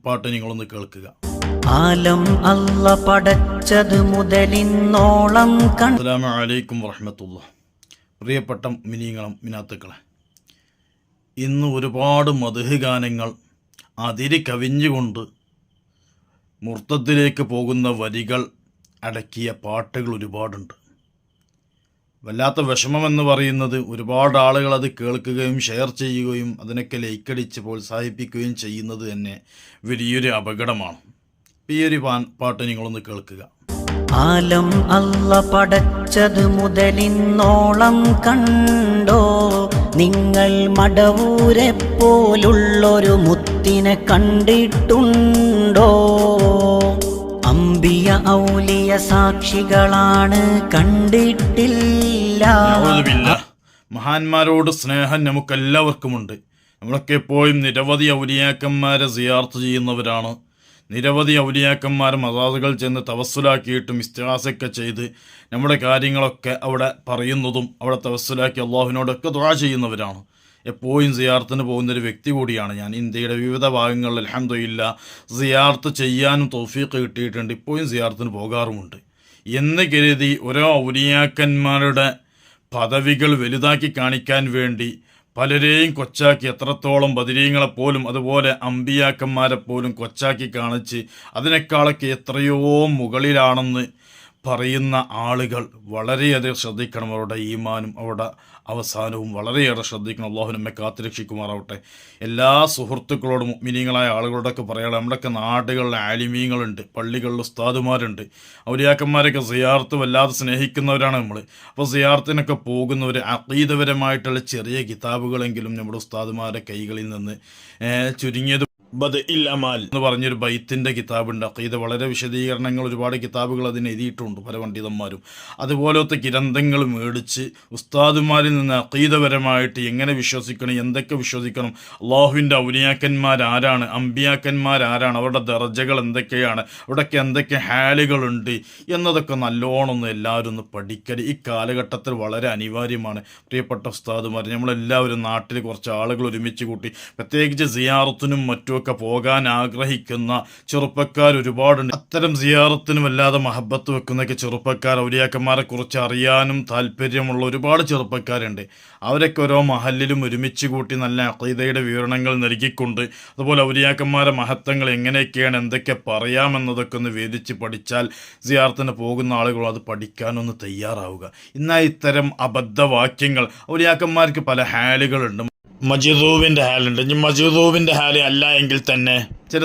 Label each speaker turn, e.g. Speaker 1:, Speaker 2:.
Speaker 1: പാട്ട് നിങ്ങളൊന്ന് കേൾക്കുക.
Speaker 2: ആലം അല്ല പടച്ചത് മുതലിന്നോളം
Speaker 1: അസ്സലാമു അലൈക്കും വറഹ്മത്തുള്ളാഹി. പ്രിയപ്പെട്ട മിനിങ്ങളും മിനാത്തുക്കളെ, ഇന്ന് ഒരുപാട് മദ്ഹ് ഗാനങ്ങൾ അതിര് കവിഞ്ഞുകൊണ്ട് മുർത്തത്തിലേക്ക് പോകുന്ന വരികൾ അടക്കിയ പാട്ടുകൾ ഒരുപാടുണ്ട്. വല്ലാത്ത വിഷമമെന്ന് പറയുന്നത് ഒരുപാട് ആളുകൾ അത് കേൾക്കുകയും ഷെയർ ചെയ്യുകയും അതിനൊക്കെ ലൈക്കടിച്ച് പ്രോത്സാഹിപ്പിക്കുകയും ചെയ്യുന്നത് തന്നെ വലിയൊരു അപകടമാണ്. ഈ ഒരു പാട്ട് നിങ്ങളൊന്ന് കേൾക്കുക.
Speaker 2: ആലം അല്ല പടച്ചത് മുതലിന്നോളം കണ്ടോ, നിങ്ങൾ മടവൂരെ പോലുള്ളൊരു മുത്തിനെ കണ്ടിട്ടുണ്ടോ? അമ്പിയ ഔലിയ സാക്ഷികളാണ്, കണ്ടിട്ടില്ല.
Speaker 1: മഹാന്മാരോട് സ്നേഹം നമുക്കെല്ലാവർക്കുമുണ്ട്. നമ്മളൊക്കെ എപ്പോഴും നിരവധി ഔലിയാക്കന്മാരെ സിയാർത്ത് ചെയ്യുന്നവരാണ്. നിരവധി ഔലിയാക്കന്മാർ മസാദുകൾ ചെന്ന് തവസ്സുലാക്കിയിട്ടും ഇസ്തിഗാസയൊക്കെ ചെയ്ത് നമ്മുടെ കാര്യങ്ങളൊക്കെ അവിടെ പറയുന്നതും അവിടെ തവസ്സുലാക്കി അള്ളാഹുവിനോടൊക്കെ ദുആ ചെയ്യുന്നവരാണ്. എപ്പോഴും സിയാർത്തിന് പോകുന്നൊരു വ്യക്തി കൂടിയാണ് ഞാൻ. ഇന്ത്യയുടെ വിവിധ ഭാഗങ്ങളിൽ അൽഹംദുലില്ലാ സിയാർത്ത് ചെയ്യാനും തൗഫീഖ് കിട്ടിയിട്ടുണ്ട്. ഇപ്പോഴും സിയാർത്തിന് പോകാറുമുണ്ട്. എന്ന് കരുതി ഓരോ ഔലിയാക്കന്മാരുടെ പദവികൾ വലുതാക്കി കാണിക്കാൻ വേണ്ടി പലരെയും കൊച്ചാക്കി, എത്രത്തോളം ബദരീങ്ങളെപ്പോലും അതുപോലെ അമ്പിയാക്കന്മാരെപ്പോലും കൊച്ചാക്കി കാണിച്ച് അതിനേക്കാളൊക്കെ എത്രയോ മുകളിലാണെന്ന് പറയുന്ന ആളുകൾ വളരെയധികം ശ്രദ്ധിക്കണം. അവരുടെ ഈമാനും അവരുടെ അവസാനവും വളരെയേറെ ശ്രദ്ധിക്കണം. അള്ളാഹു നമ്മെ കാത്തുരക്ഷിക്കുമാറാവട്ടെ. എല്ലാ സുഹൃത്തുക്കളോടും മുഅ്മിനീങ്ങളായ ആളുകളോടൊക്കെ പറയാം, നമ്മുടെയൊക്കെ നാടുകളിൽ ആലിമീങ്ങളുണ്ട്, പള്ളികളിൽ ഉസ്താദുമാരുണ്ട്, ഔലിയാക്കന്മാരൊക്കെ സിയാർത്ത് വല്ലാതെ സ്നേഹിക്കുന്നവരാണ് നമ്മൾ. അപ്പോൾ സിയാർത്തിനൊക്കെ പോകുന്നവർ അഖീദപരമായിട്ടുള്ള ചെറിയ കിതാബുകളെങ്കിലും നമ്മുടെ ഉസ്താദുമാരുടെ കൈകളിൽ നിന്ന് ചുരുങ്ങിയത് ബദ്ഇൽ അമാൽ എന്ന് പറഞ്ഞൊരു ബൈത്തിൻ്റെ കിതാബുണ്ട്. അഖീദ വളരെ വിശദീകരണങ്ങൾ, ഒരുപാട് കിതാബുകൾ അതിന് എഴുതിയിട്ടുണ്ട് പല പണ്ഡിതന്മാരും. അതുപോലത്തെ ഗ്രന്ഥങ്ങൾ മേടിച്ച് ഉസ്താദുമാരിൽ നിന്ന് അഖീദപരമായിട്ട് എങ്ങനെ വിശ്വസിക്കണം, എന്തൊക്കെ വിശ്വസിക്കണം, അള്ളാഹുവിൻ്റെ ഔലിയാക്കന്മാരാരാണ്, അമ്പിയാക്കന്മാരാരാണ്, അവരുടെ ദർജകൾ എന്തൊക്കെയാണ്, അവിടെയൊക്കെ എന്തൊക്കെ ഹാലുകളുണ്ട് എന്നതൊക്കെ നല്ലോണം ഒന്ന് എല്ലാവരും ഒന്ന് പഠിക്കൽ ഈ കാലഘട്ടത്തിൽ വളരെ അനിവാര്യമാണ്. പ്രിയപ്പെട്ട ഉസ്താദുമാർ, നമ്മളെല്ലാവരും നാട്ടിൽ കുറച്ച് ആളുകൾ ഒരുമിച്ച് കൂട്ടി പ്രത്യേകിച്ച് സിയാറത്തിനും മറ്റും ഒക്കെ പോകാൻ ആഗ്രഹിക്കുന്ന ചെറുപ്പക്കാർ ഒരുപാടുണ്ട്. അത്തരം സിയാറത്തിനും വല്ലാതെ മഹബത്ത് വെക്കുന്നൊക്കെ ചെറുപ്പക്കാർ, ഔലിയാക്കന്മാരെ കുറിച്ച് അറിയാനും താല്പര്യമുള്ള ഒരുപാട് ചെറുപ്പക്കാരുണ്ട്. അവരൊക്കെ ഓരോ മഹല്ലിലും ഒരുമിച്ച് കൂട്ടി നല്ല അഖീദയുടെ വിവരണങ്ങൾ നൽകിക്കൊണ്ട് അതുപോലെ ഔലിയാക്കന്മാരെ മഹത്വങ്ങൾ എങ്ങനെയൊക്കെയാണ്, എന്തൊക്കെ പറയാമെന്നതൊക്കെ ഒന്ന് വേദിച്ച് പഠിച്ചാൽ സിയാറത്തിന് പോകുന്ന ആളുകൾ അത് പഠിക്കാനൊന്ന് തയ്യാറാവുക. എന്നാൽ ഇത്തരം അബദ്ധവാക്യങ്ങൾ, ഔലിയാക്കന്മാർക്ക് പല ഹാലുകളുണ്ട്. മജ്ദൂബിൻ്റെ ഹാലുണ്ട്. ഇനി മജ്ദൂബിൻ്റെ ഹാല് അല്ല എങ്കിൽ തന്നെ ചില